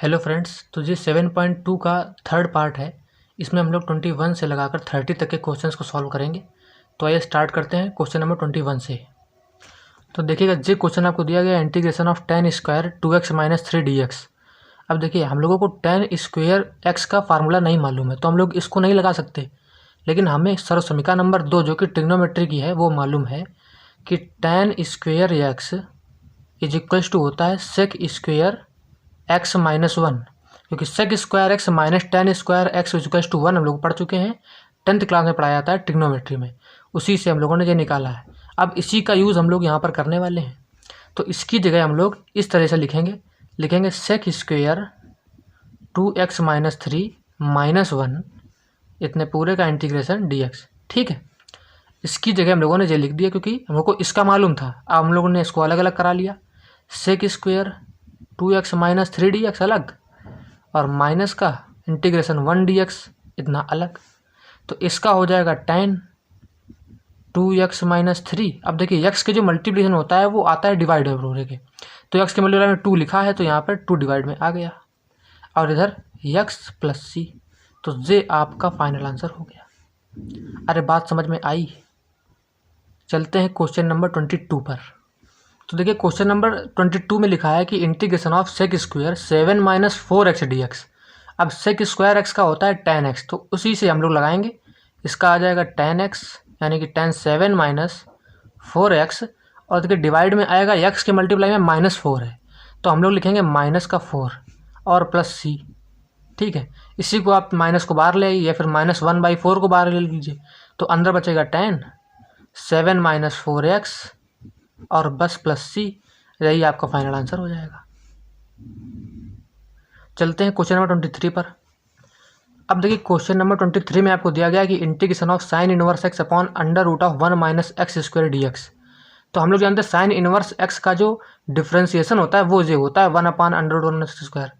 Hello friends, तो ये 7.2 का थर्ड पार्ट है। इसमें हम लोग 21 से लगाकर 30 तक के क्वेश्चंस को सॉल्व करेंगे। तो आइए स्टार्ट करते हैं क्वेश्चन नंबर 21 से। तो देखिएगा, ये क्वेश्चन आपको दिया गया integration of tan square 2x minus 3 dx। अब देखिए, हम लोगों को tan स्क्वायर x का फार्मूला नहीं मालूम है, तो हम लोग इसको नहीं लगा सकते। लेकिन हमें सर्वसमीकरण नंबर 2 जो कि ट्रिग्नोमेट्री की है वो मालूम है कि tan square x is equals to होता है सेक स्क्वायर x माइनस 1, क्योंकि sec square x minus tan square x equals to 1 हम लोग पढ़ चुके हैं, 10th क्लास में पढ़ाया जाता है ट्रिग्नोमेट्री में। उसी से हम लोगों ने ये निकाला है। अब इसी का यूज़ हम लोग यहाँ पर करने वाले हैं। तो इसकी जगह हम लोग इस तरह से लिखेंगे sec square 2x minus 3 minus 1 इतने पूरे का इंटीग्रेशन dx। ठीक है, इसकी जगह हम लोगों ने ये लिख दिया क्योंकि हम लोग को इसका मालूम था। अब हम लोगों ने इसको अलग अलग करा लिया। Sec square 2x minus 3 dx अलग और माइनस का इंटीग्रेशन 1 dx इतना अलग। तो इसका हो जाएगा tan 2x माइनस 3। अब देखिए, x के जो मल्टीप्लिकेशन होता है वो आता है डिवाइड होने के, तो x के मल्टीप्लाई में 2 लिखा है तो यहाँ पर 2 डिवाइड में आ गया और इधर x प्लस सी। तो ये आपका फाइनल आंसर हो गया। अरे बात समझ में आई? चलते हैं क्वेश्चन नंबर 22 पर। तो देखिए, क्वेश्चन नंबर 22 में लिखा है कि integration of sec square 7 minus 4x dx। अब सेक स्क्वायर x का होता है tan x, तो उसी से हम लोग लगाएंगे। इसका आ जाएगा tan x यानी कि tan 7 माइनस 4x, और देखिए डिवाइड में आएगा x के मल्टीप्लाई में माइनस 4 है, तो हम लोग लिखेंगे माइनस का 4 और प्लस c। ठीक है, इसी को आप माइनस को बाहर ले आइए या फिर -1/4 को बाहर ले लीजिए, तो अंदर बचेगा tan 7 माइनस 4x और बस प्लस सी। यही आपका फाइनल आंसर हो जाएगा। चलते हैं क्वेश्चन नंबर 23 पर। अब देखिए, क्वेश्चन नंबर 23 में आपको दिया गया कि integration of sine inverse x upon under root of 1 minus x square dx। तो हम लोग जानते हैं साइन इनवर्स एक्स का जो डिफ्रेंसिएशन होता है वो ये होता है 1 upon under root 1 x square.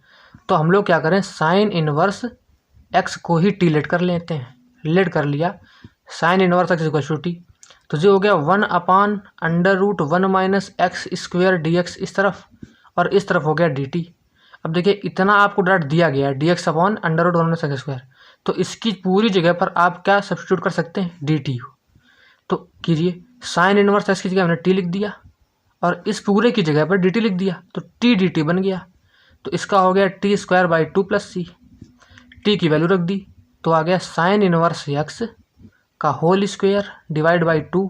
तो हम लोग क्या करें, साइन इनवर्स एक्स को ही टी लेट कर लेते हैं। लेट कर लिया sine inverse x equal to t, तो ये हो गया 1 upon under root 1 minus x square dx इस तरफ, और इस तरफ हो गया dt। अब देखिए, इतना आपको डायरेक्ट दिया गया है dx upon under root 1 minus x square, तो इसकी पूरी जगह पर आप क्या सब्स्टिट्यूट कर सकते हैं, dt। तो कीजिए, साइन इनवर्स एक्स की जगह हमने t लिख दिया और इस पूरे की जगह पर dt लिख दिया, तो t dt बन गया। तो इसका हो गया t square by 2 plus C. t की वैल्यू रख दी तो आ गया साइन इनवर्स एक्स का whole square divide by 2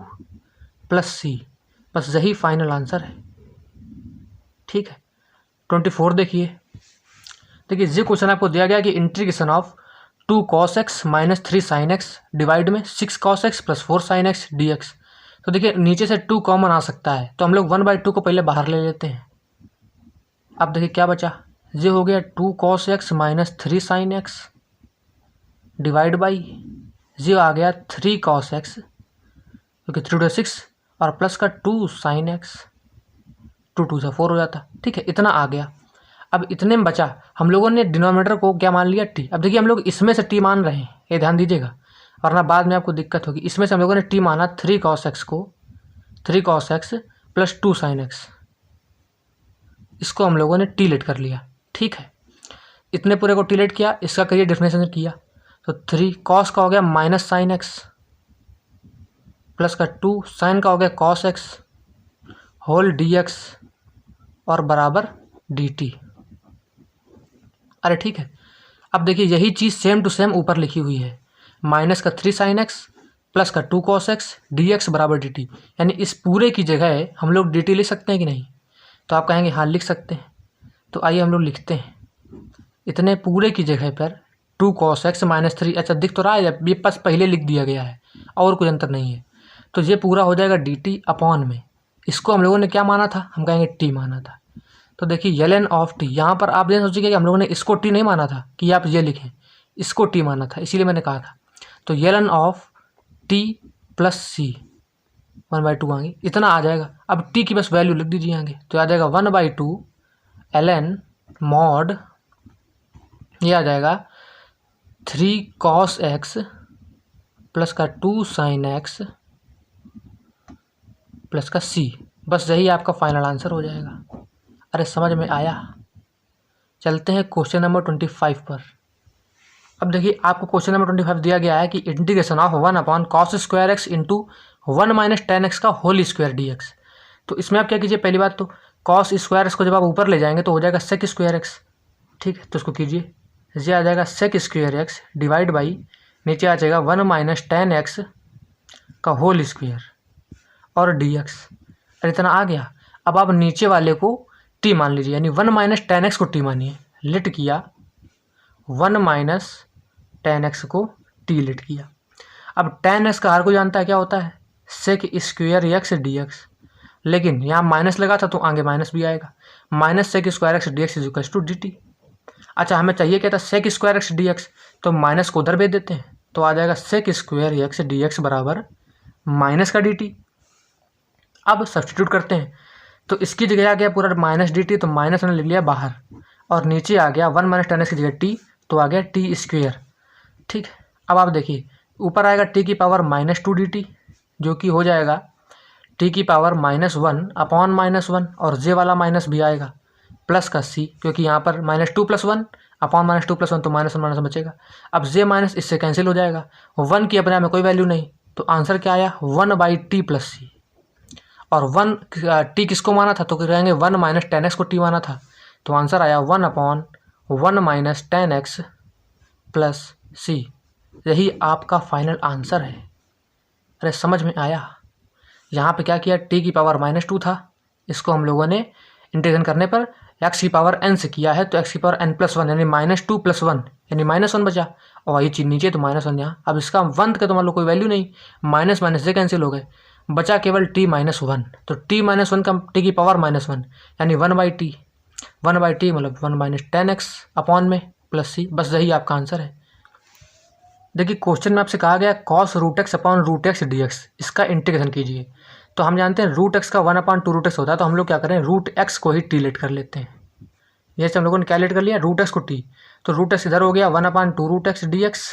plus C. बस यही फाइनल आंसर है। ठीक है, 24 देखिए। ये क्वेश्चन आपको दिया गया कि integration of 2 cos x minus 3 sin x divide में 6 cos x plus 4 sin x dx। तो देखिए, नीचे से 2 कॉमन आ सकता है, तो हम लोग 1/2 को पहले बाहर ले लेते हैं। अब देखिए क्या बचा, ये हो गया 2 cos x minus 3 sin x divide by ये आ गया 3 cos x, क्योंकि 3 to 6 और प्लस का 2 sin x, 2 2 से 4 हो जाता। ठीक है, इतना आ गया। अब इतने में बचा, हम लोगों ने डिनोमिनेटर को क्या मान लिया, t। अब देखिए, हम लोग इसमें से t मान रहे हैं, ये ध्यान दीजिएगा, वरना बाद में आपको दिक्कत होगी। इसमें से हम लोगों ने t माना 3 cos x को, 3 cos x plus 2 sin x, इसको हम लोगों ने t लेट कर लिया। ठीक है, इतने पूरे को t लेट किया, इसका करिए डिफरेंशिएशन किया, तो 3 cos का हो गया माइनस साइन एक्स प्लस का 2 साइन का हो गया cos x होल dx और बराबर dt। अरे ठीक है, अब देखिए यही चीज़ सेम टू सेम ऊपर लिखी हुई है, माइनस का 3 sin x प्लस का 2 cos x dx बराबर dt। यानी इस पूरे की जगह हम लोग dt लिख सकते हैं कि नहीं, तो आप कहेंगे हाँ लिख सकते हैं। तो आइए हम लोग लिखते हैं, इतने पूरे की जगह पर 2 cos x माइनस 3, अच्छा दिख तो रहा है, ये पास पहले लिख दिया गया है और कोई अंतर नहीं है। तो ये पूरा हो जाएगा dt अपॉन में, इसको हम लोगों ने क्या माना था, हम कहेंगे t माना था। तो देखिए ln ऑफ t, यहाँ पर आप ये सोचिए कि हम लोगों ने इसको t नहीं माना था कि आप ये लिखें, इसको t माना था, इसीलिए मैंने कहा था। तो ln ऑफ t प्लस सी 1/2 आगे इतना आ जाएगा। अब t की बस वैल्यू लिख दीजिए आगे, तो आ जाएगा 1/2 ln मॉड, ये आ जाएगा 3 cos x प्लस का 2 sin x प्लस का c। बस यही आपका फाइनल आंसर हो जाएगा। अरे समझ में आया? चलते हैं क्वेश्चन नंबर 25 पर। अब देखिए आपको क्वेश्चन नंबर 25 दिया गया है कि integration of 1/cos² x into 1 - tan x का होल स्क्वायर dx। तो इसमें आप क्या कीजिए, पहली बात तो cos² को जब आप ऊपर ले जाएंगे तो हो जाएगा sec² x। ठीक है, तो इसको कीजिए, ये आ जाएगा sec² x डिवाइड बाई नीचे आ जाएगा 1 - tan x का होल स्क्वायर और dx। अरे इतना आ गया। अब आप नीचे वाले को t मान लीजिए, यानी 1 - tan x को t मानिए। लिट किया 1 - tan x को t लिट किया। अब tan x का हर कोई जानता है क्या होता है, sec² x dx। लेकिन यहाँ माइनस लगा था तो आगे माइनस भी आएगा, -sec² x dx is equal to dt। अच्छा, हमें चाहिए क्या था, sec² x dx, तो माइनस को उधर भेज देते हैं तो आ जाएगा sec² x dx बराबर माइनस का dt। अब सब्स्टिट्यूट करते हैं तो इसकी जगह आ गया पूरा माइनस dt, तो माइनस हमने लिख लिया बाहर, और नीचे आ गया 1 - tan x की जगह t, तो आ गया t²। ठीक, अब आप देखिए ऊपर आएगा t की पावर -2 dt, जो कि हो जाएगा t की पावर -1 अपॉन -1, और j वाला माइनस भी आएगा प्लस का c, क्योंकि यहाँ पर -2 + 1 अपॉन -2 + 1, तो -1 बचेगा। अब j माइनस इससे कैंसिल हो जाएगा, 1 की अपने आप में कोई वैल्यू नहीं, तो आंसर क्या आया 1/t + c। और 1 t किसको माना था, तो कहेंगे 1 - tan x को t माना था, तो आंसर आया 1/1 - tan x + c। यही आपका फाइनल आंसर है। अरे समझ में आया। यहाँ पे क्या किया, t की पावर -2 था, इसको हम लोगों ने इंटीग्रेशन करने पर x की पावर n से किया है, तो x की पावर n + 1 यानी -2 + 1 यानी -1 बचा, और ये चीज़ नीचे तो -1 यहाँ। अब इसका 1 का तो मान लो कोई वैल्यू नहीं, माइनस माइनस से कैंसिल हो गए, बचा केवल t - 1, तो t - 1 का t की पावर -1 यानी 1/t, 1/t मतलब 1 - tan x अपॉन में प्लस c। बस यही आपका आंसर है। देखिए क्वेश्चन में आपसे कहा गया cos√x अपॉन √x dx, इसका इंटीग्रेशन कीजिए। तो हम जानते हैं √x का 1/2√x होता है, तो हम लोग क्या करें, √x को ही t लेट कर लेते हैं। जैसे हम लोगों ने क्या लेट कर लिया, √x को t, तो √x इधर हो गया 1/2√x dx,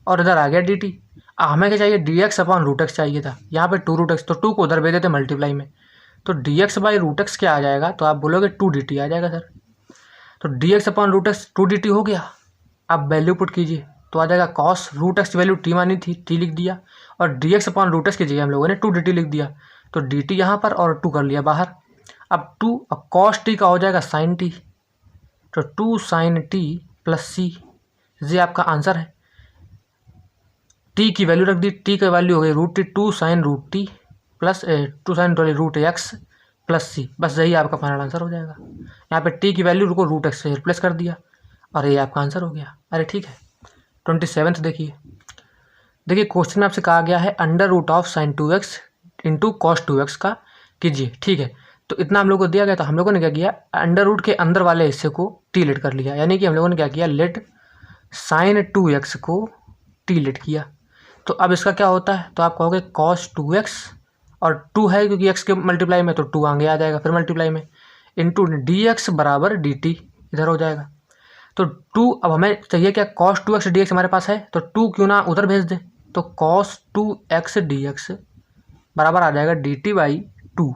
और इधर आ गया dt। हमें क्या चाहिए, dx अपॉन √x चाहिए था, यहाँ पे 2√x, तो 2 को उधर भेज देते मल्टीप्लाई में, तो dx/√x क्या आ जाएगा, तो आप बोलोगे 2dt आ जाएगा सर। तो dx अपॉन √x 2dt हो गया। अब वैल्यू पुट कीजिए तो आ जाएगा cos√x की वैल्यू t मानी थी, t लिख दिया, और dx अपॉन √x की जगह हम लोगों ने 2dt लिख दिया, तो dt यहाँ पर और 2 कर लिया बाहर। अब cos t का हो जाएगा sin t, तो 2 sin t + c, ये आपका आंसर है। t की वैल्यू रख दी, t की वैल्यू हो गई √t, 2 sin √t plus 2 sin √x + c। बस यही आपका फाइनल आंसर हो जाएगा। यहाँ पे t की वैल्यू को √x से रिप्लेस कर दिया, और ये आपका आंसर हो गया। अरे ठीक है। 27 देखिए क्वेश्चन में आपसे कहा गया है √of sin 2x into cos 2x का कीजिए। ठीक है, तो इतना हम लोग को दिया गया, तो हम लोगों ने क्या किया, अंडर के अंदर वाले हिस्से को t लेट कर लिया, यानी कि हम लोगों ने क्या किया, लेट sin 2x को t लेट किया। तो अब इसका क्या होता है, तो आप कहोगे cos 2x, और 2 है क्योंकि x के मल्टीप्लाई में, तो 2 आगे आ जाएगा फिर मल्टीप्लाई में, इंटू dx बराबर dt इधर हो जाएगा। तो 2, अब हमें चाहिए क्या, cos 2x dx हमारे पास है, तो 2 क्यों ना उधर भेज दे, तो cos 2x dx बराबर आ जाएगा dt/2।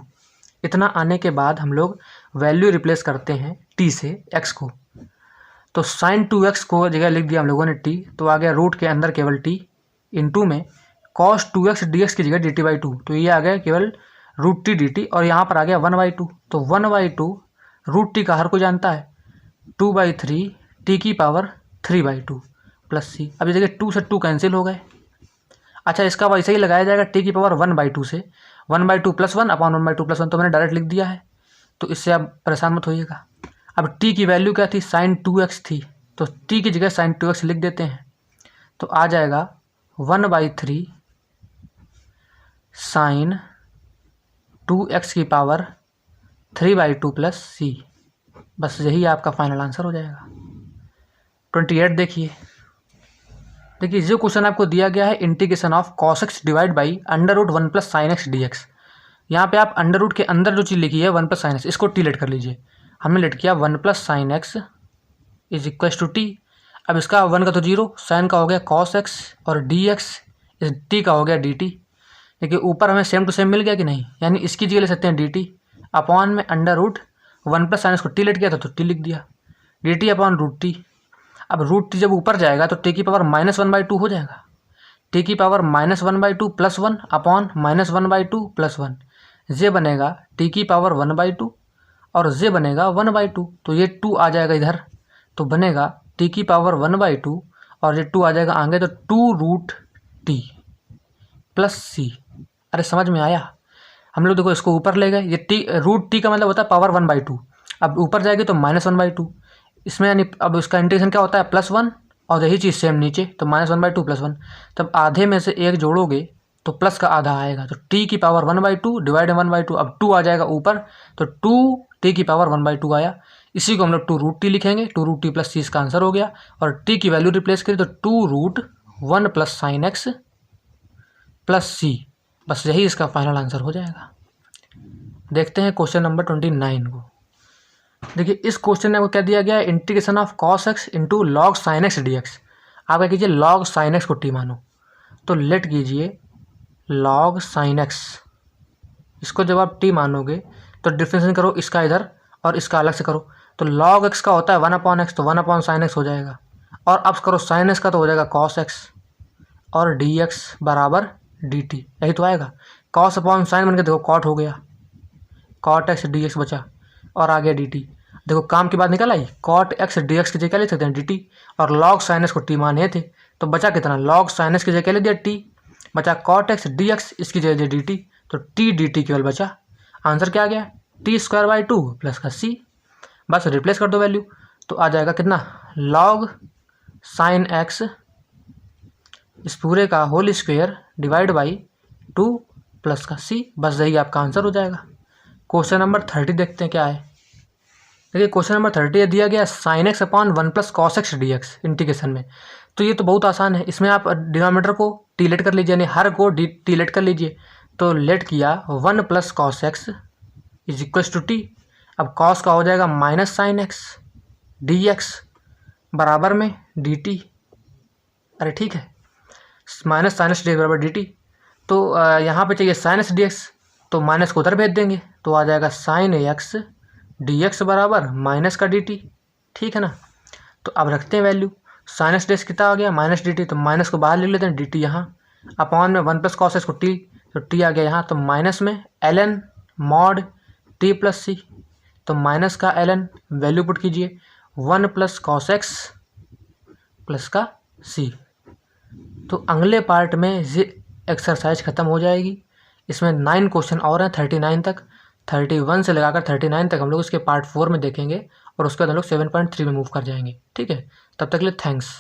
इतना आने के बाद हम लोग वैल्यू रिप्लेस करते हैं t से x को, तो sin 2x को जगह लिख दिया हम लोगों ने t, तो आ गया रूट के अंदर केवल t, इंटू में cos 2x dx की जगह dt/2, तो ये आ गया केवल √t dt, और यहाँ पर आ गया 1/2, तो 1/2 √t का हर कोई जानता है 2/3 t की पावर 3/2 प्लस c। अब ये जगह 2 से 2 कैंसिल हो गए। अच्छा, इसका वैसे ही लगाया जाएगा t की पावर 1/2 से 1/2 + 1 अपॉन 1/2 + 1, तो मैंने डायरेक्ट लिख दिया है, तो इससे आप परेशान मत होइएगा। अब t की वैल्यू क्या थी, sin 2x थी, तो t की जगह sin 2x लिख देते हैं, तो आ जाएगा 1/3 sin 2x की पावर 3/2 प्लस c। बस यही आपका फाइनल आंसर हो जाएगा। 28 देखिए जो क्वेश्चन आपको दिया गया है integration of cos x divide by √1 + sin x dx। यहाँ पे आप अंडर के अंदर जो चीज़ लिखी है 1 + sin x, इसको t लेट कर लीजिए। हमने लेट किया 1 + sin x is equal to t। अब इसका 1 का तो 0, sin का हो गया cos x, और dx इस t का हो गया dt। देखिए ऊपर हमें सेम टू सेम मिल गया कि नहीं, यानी इसकी जगह ले सकते हैं dt अपॉन में √1 + sin x को t लेट किया था तो t लिख दिया। dt upon root t. अब रूट टी जब ऊपर जाएगा तो टी की पावर -1/2 हो जाएगा। टी की पावर -1/2 + 1 अपॉन -1/2 + 1, ये बनेगा टी की पावर 1/2 और ये बनेगा 1/2। तो ये 2 आ जाएगा इधर, तो बनेगा टी की पावर 1/2 और ये 2 आ जाएगा आगे, तो 2√t + c। अरे समझ में आया? हम लोग देखो इसको ऊपर ले गए, ये √t का मतलब होता है पावर 1/2। अब ऊपर जाएगी तो -1/2, इसमें यानी अब इसका इंटीग्रेशन क्या होता है +1, और यही चीज़ सेम नीचे, तो -1/2 + 1। तब आधे में से एक जोड़ोगे तो प्लस का आधा आएगा, तो t की पावर 1/2 डिवाइड 1/2। अब 2 आ जाएगा ऊपर, तो 2t की पावर 1/2 आया। इसी को हम लोग 2√t लिखेंगे, 2√t + c इसका आंसर हो गया। और t की वैल्यू रिप्लेस करें तो 2√1 + sin x + c, बस यही इसका फाइनल आंसर हो जाएगा। देखते हैं क्वेश्चन नंबर 29 को। देखिए इस क्वेश्चन में आपको क्या दिया गया है, integration of cos x into log sin x dx। आप क्या कीजिए log sin x को t मानो, तो लेट कीजिए log sin x, इसको जब आप t मानोगे तो डिफ्रेंशिएशन करो इसका इधर और इसका अलग से करो, तो log x का होता है 1/x, तो 1/sin x हो जाएगा। और अब करो sin x का, तो हो जाएगा cos x और dx बराबर dt, यही तो आएगा। cos अपॉन साइन बन के देखो cot हो गया, cot x dx बचा और आ गया dt। देखो काम की बात निकल आई, cot x dx की जगह क्या लिख सकते हैं dt, और log sin x को t माने थे, तो बचा कितना, log sin x की जगह क्या लिख दिया t, बचा cot x dx, इसकी जगह दिया dt, तो t dt केवल बचा। आंसर क्या आ गया, t²/2 प्लस का c। बस रिप्लेस कर दो वैल्यू, तो आ जाएगा कितना, log sin x इस पूरे का whole square divide by 2 plus का c, बस यही आपका आंसर हो जाएगा। क्वेश्चन नंबर 30 देखते हैं क्या है। देखिए क्वेश्चन नंबर 30 दिया गया sin x upon 1 + cos x dx integration में। तो ये तो बहुत आसान है, इसमें आप डिनोमिनेटर को टी लेट कर लीजिए, यानी हर को टी लेट कर लीजिए। तो लेट किया 1 + cos x = t। अब cos का हो जाएगा -sin x dx बराबर में dt। अरे ठीक है, -sin x dx बराबर dt। तो यहाँ पे चाहिए sin x dx, तो माइनस को उधर भेज देंगे, तो आ जाएगा sin x dx बराबर माइनस का dt। ठीक है ना, तो अब रखते हैं वैल्यू, sin x dx कितना आ गया -dt, तो माइनस को बाहर ले लेते हैं dt यहाँ, अपॉन में 1 + cos x को t, तो t आ गया यहाँ, तो माइनस में ln mod t + c, तो माइनस का ln वैल्यू पुट कीजिए 1 + cos x प्लस का c। तो अगले पार्ट में ये एक्सरसाइज ख़त्म हो जाएगी। इसमें 9 क्वेश्चन और हैं 39 तक, 31 से लगाकर 39 तक हम लोग इसके पार्ट 4 में देखेंगे और उसके बाद हम लोग 7.3 में मूव कर जाएंगे। ठीक है, तब तक के लिए थैंक्स।